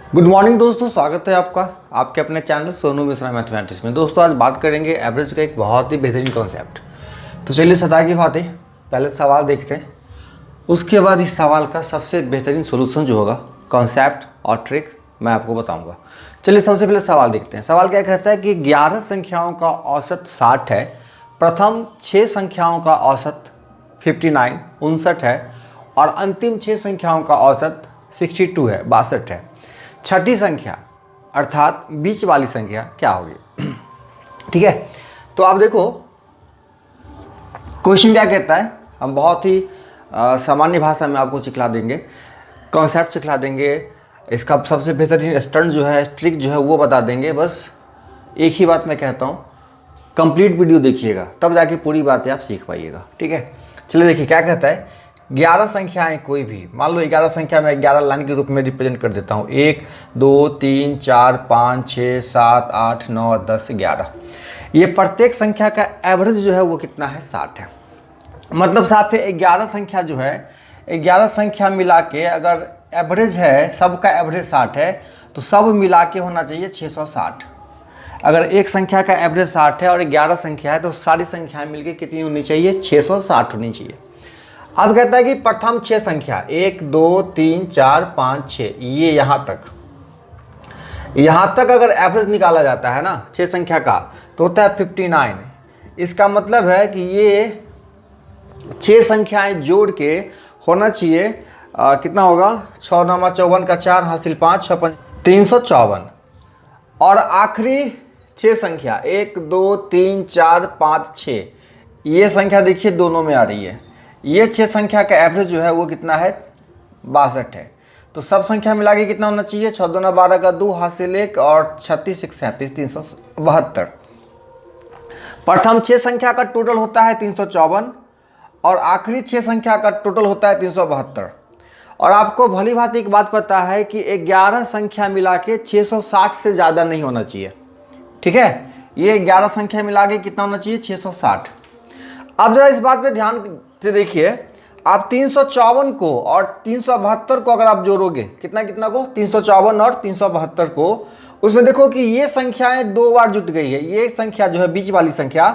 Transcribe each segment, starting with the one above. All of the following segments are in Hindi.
गुड मॉर्निंग दोस्तों, स्वागत है आपका आपके अपने चैनल सोनू मिश्रा मैथमेटिक्स में। दोस्तों आज बात करेंगे एवरेज का एक बहुत ही बेहतरीन कॉन्सेप्ट। तो चलिए सदा की बात है, पहले सवाल देखते हैं, उसके बाद इस सवाल का सबसे बेहतरीन सोल्यूशन जो होगा, कॉन्सेप्ट और ट्रिक मैं आपको बताऊंगा। चलिए सबसे पहले सवाल देखते हैं। सवाल क्या कहता है कि 11 संख्याओं का औसत 60 है, प्रथम 6 संख्याओं का औसत 59 है और अंतिम 6 संख्याओं का औसत 62 है, 62 है। छठी संख्या अर्थात बीच वाली संख्या क्या होगी? ठीक है, तो आप देखो क्वेश्चन क्या कहता है। हम बहुत ही सामान्य भाषा में आपको सिखला देंगे, कॉन्सेप्ट सिखला देंगे, इसका सबसे बेहतरीन स्टंट जो है, ट्रिक जो है वो बता देंगे। बस एक ही बात मैं कहता हूँ, कंप्लीट वीडियो देखिएगा तब जाके पूरी बातें आप सीख पाइएगा। ठीक है, चलिए देखिए क्या कहता है। 11 संख्याएं कोई भी, मान लो 11 संख्या मैं 11 लाइन के रूप में रिप्रेजेंट कर देता हूँ। 1 2 3 4 5 6 7 8 9 10 11। ये प्रत्येक संख्या का एवरेज जो है वो कितना है? 60 है। मतलब साफ है 11 संख्या जो है, 11 संख्या मिला के अगर एवरेज है, सबका एवरेज 60 है तो सब मिला के होना चाहिए 660। अगर एक संख्या का एवरेज 60 है और 11 संख्या है तो सारी संख्याएं मिलके कितनी होनी चाहिए? 660 होनी चाहिए। अब कहता है कि प्रथम 6 संख्या 1 2 3 4 5 6, ये यहां तक अगर एवरेज निकाला जाता है ना 6 संख्या का तो होता है 59। इसका मतलब है कि ये 6 संख्याएं जोड़ के होना चाहिए कितना होगा? 6 9 54 का 4 हासिल 5 6 5 354। और आखिरी 6 संख्या 1 2 3 4 5 6, ये संख्या देखिए दोनों में आ रही है। ये 6 संख्या का एवरेज जो है वो कितना है? 62 है। तो सब संख्या मिला के कितना होना चाहिए? 6 2 12 का 2 हासिल 1 और 36 1 37 372। प्रथम 6 संख्या का टोटल होता है 354 और आखिरी 6 संख्या का टोटल होता है 372। और आपको भली भांति एक बात पता है कि 11 संख्या मिला के 660 से ज़्यादा नहीं होना चाहिए। ठीक है, ये 11 संख्या मिला के कितना होना चाहिए? 660। अब जरा इस बात पे ध्यान से देखिए, आप 354 को और 372 को अगर आप जोड़ोगे, कितना कितना को? 354 और 372 को, उसमें देखो कि ये संख्याएं 2 बार जुट गई है। ये संख्या जो है बीच वाली संख्या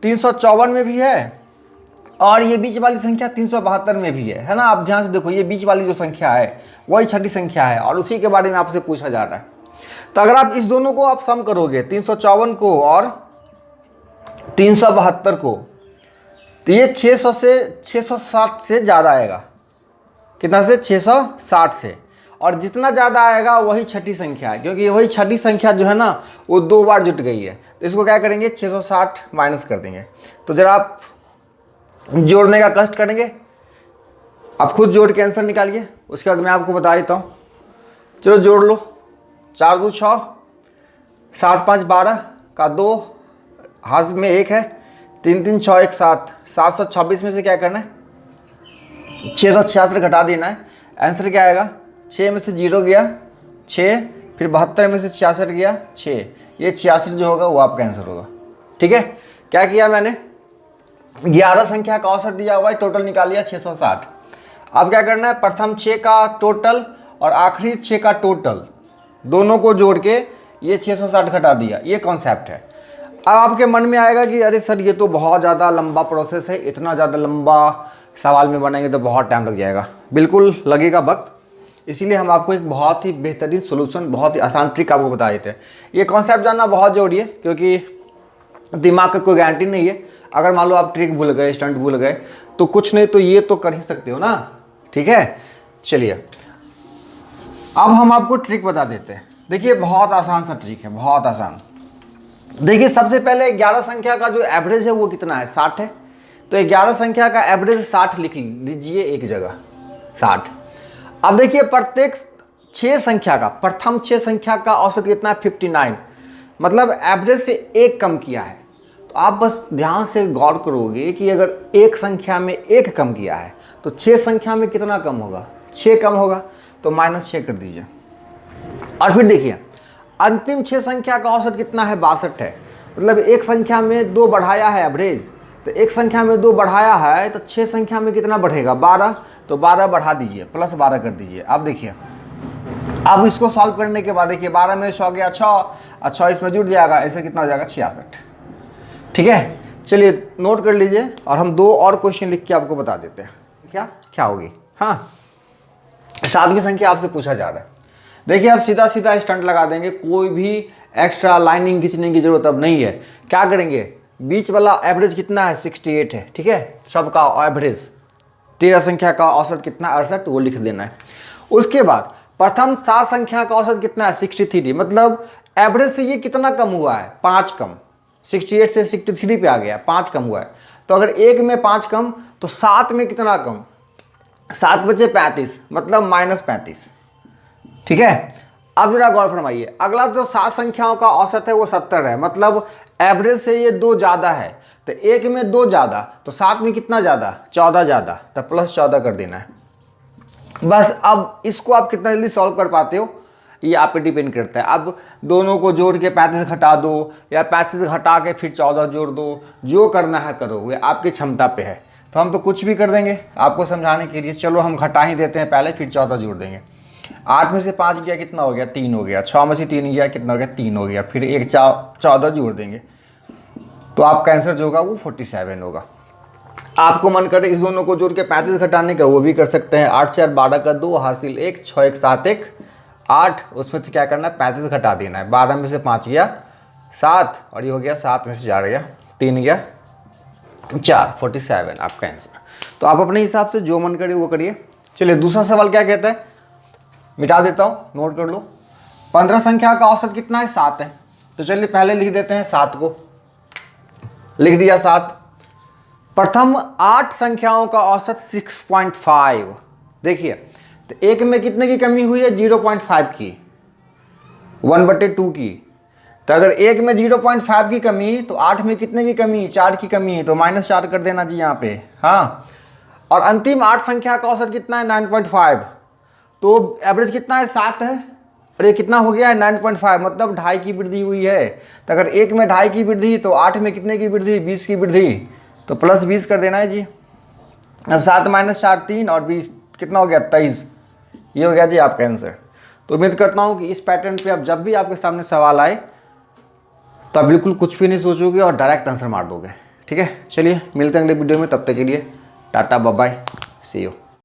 354 में भी है और ये बीच वाली संख्या 372 में भी है ना। आप ध्यान से देखो, ये बीच वाली जो संख्या है वही छठी संख्या है और उसी के बारे में आपसे पूछा जा रहा है। तो अगर आप इस दोनों को आप सम करोगे, 354 को और 372 को, तो ये 600 से 660 से ज़्यादा आएगा। कितना से? 660 से। और जितना ज़्यादा आएगा वही छठी संख्या है, क्योंकि वही छठी संख्या जो है ना वो 2 बार जुट गई है। तो इसको क्या करेंगे? 660 माइनस कर देंगे। तो जरा आप जोड़ने का कष्ट करेंगे, आप खुद जोड़ के आंसर निकालिए, उसके बाद मैं आपको बता देता हूँ। चलो जोड़ लो। 4 2 6, 7 5 12 का 2 हाथ में 1 है, 3 3 6 1 7, 726 में से क्या करना है? 666 घटा देना है। आंसर क्या आएगा? 6 में से 0 गया 6, फिर 72 में से 66 गया 6, ये 86 जो होगा वो आपका आंसर होगा। ठीक है, क्या किया मैंने? 11 संख्या का औसत दिया हुआ है, टोटल निकाल लिया 660। अब क्या करना है? प्रथम 6 का टोटल और आखिरी 6 का टोटल दोनों को जोड़ के ये 660 घटा दिया। ये कॉन्सेप्ट है। अब आपके मन में आएगा कि अरे सर ये तो बहुत ज़्यादा लंबा प्रोसेस है, इतना ज़्यादा लंबा सवाल में बनाएंगे तो बहुत टाइम लग जाएगा। बिल्कुल लगेगा वक्त, इसीलिए हम आपको एक बहुत ही बेहतरीन सोल्यूशन, बहुत ही आसान ट्रिक आपको बता देते हैं। ये कॉन्सेप्ट जानना बहुत ज़रूरी है, क्योंकि दिमाग का कोई गारंटी नहीं है। अगर मान लो आप ट्रिक भूल गए, स्टंट भूल गए, तो कुछ नहीं तो ये तो कर ही सकते हो ना। ठीक है, चलिए अब हम आपको ट्रिक बता देते हैं। देखिए बहुत आसान सा ट्रिक है, बहुत आसान। देखिए सबसे पहले 11 संख्या का जो एवरेज है वो कितना है? 60 है। तो 11 संख्या का एवरेज 60 लिख लीजिए एक जगह, 60। अब देखिए प्रत्येक 6 संख्या का, प्रथम 6 संख्या का औसत कितना है? 59। मतलब एवरेज से 1 कम किया है। तो आप बस ध्यान से गौर करोगे कि अगर एक संख्या में 1 कम किया है तो 6 संख्या में कितना कम होगा? 6 कम होगा। तो -6 कर दीजिए। और फिर देखिए अंतिम 6 संख्या का औसत कितना है? 62 है। मतलब एक संख्या में 2 बढ़ाया है एवरेज, तो एक संख्या में 2 बढ़ाया है तो 6 संख्या में कितना बढ़ेगा? 12। तो 12 बढ़ा दीजिए, +12 कर दीजिए। अब देखिए अब इसको सॉल्व करने के बाद देखिए 12 में 100 गया 6 और 6 इसमें जुड़ जाएगा, ऐसे कितना हो जाएगा 66। ठीक है, चलिए नोट कर लीजिए और हम 2 और क्वेश्चन लिख के आपको बता देते हैं क्या क्या होगी। हाँ, 7वीं संख्या आपसे पूछा जा रहा है। देखिए आप सीधा सीधा स्टंट लगा देंगे, कोई भी एक्स्ट्रा लाइनिंग खींचने की जरूरत अब नहीं है। क्या करेंगे, बीच वाला एवरेज कितना है 68 है, ठीक है, सबका एवरेज 13 संख्या का औसत कितना 68, वो लिख देना है। उसके बाद प्रथम 7 संख्या का औसत कितना है 63, मतलब एवरेज से ये कितना कम हुआ है 5 कम, 68 से 63 पे आ गया, 5 कम हुआ है। तो अगर 1 में 5 कम तो 7 में कितना कम, 7 बचे 35, मतलब -35। ठीक है, अब जरा गौर फरमाइए, अगला जो 7 संख्याओं का औसत है वो 70 है, मतलब एवरेज से ये 2 ज़्यादा है। तो 1 में 2 ज़्यादा तो 7 में कितना ज़्यादा 14 ज़्यादा, तो +14 कर देना है बस। अब इसको आप कितना जल्दी सॉल्व कर पाते हो ये आप पे डिपेंड करता है। अब दोनों को जोड़ के 35 घटा दो या 35 घटा के फिर 14 जोड़ दो, जो करना है करो, ये आपकी क्षमता पे है। तो हम तो कुछ भी कर देंगे आपको समझाने के लिए। चलो हम घटा ही देते हैं पहले, फिर 14 जोड़ देंगे। 8 में से 5 गया कितना हो गया 3 हो गया, 6 में से 3 गया कितना हो गया 3 हो गया, फिर 14 जोड़ देंगे तो आपका आंसर जो होगा वो 47 होगा। आपको मन करे इस दोनों को जोड़ के 35 घटाने का वो भी कर सकते हैं। 8 4 12 का 2 हासिल 1, 6 1 7 1 8, उसमें से क्या करना है 35 घटा देना है। 12 में से 5 गया 7 और ये हो गया 7 में से 4 गया 3 गया 4, 47 आपका आंसर। तो आप अपने हिसाब से जो मन करे वो करिए। चलिए दूसरा सवाल क्या कहता है, मिटा देता हूँ, नोट कर लो। 15 संख्या का औसत कितना है 7 है। तो चलिए पहले लिख देते हैं 7 को, लिख दिया 7। प्रथम 8 संख्याओं का औसत 6.5। देखिए तो 1 में कितने की कमी हुई है 0.5 की, 1/2 की। तो अगर 1 में 0.5 की कमी तो 8 में कितने की कमी 4 की कमी है, तो -4 कर देना जी यहाँ पे। हाँ, और अंतिम 8 संख्या का औसत कितना है 9.5, तो एवरेज कितना है 7 है और ये कितना हो गया है 9.5, मतलब 2.5 की वृद्धि हुई है। तो अगर 1 में 2.5 की वृद्धि तो 8 में कितने की वृद्धि 20 की वृद्धि, तो +20 कर देना है जी। अब 7 - 4 3 और 20 कितना हो गया 23, ये हो गया जी आपका आंसर। तो उम्मीद करता हूँ कि इस पैटर्न पे अब जब भी आपके सामने सवाल आए तो आप बिल्कुल कुछ भी नहीं सोचोगे और डायरेक्ट आंसर मार दोगे। ठीक है, चलिए मिलते हैं अगले वीडियो में, तब तक के लिए टाटा बाय बाय, सी यू।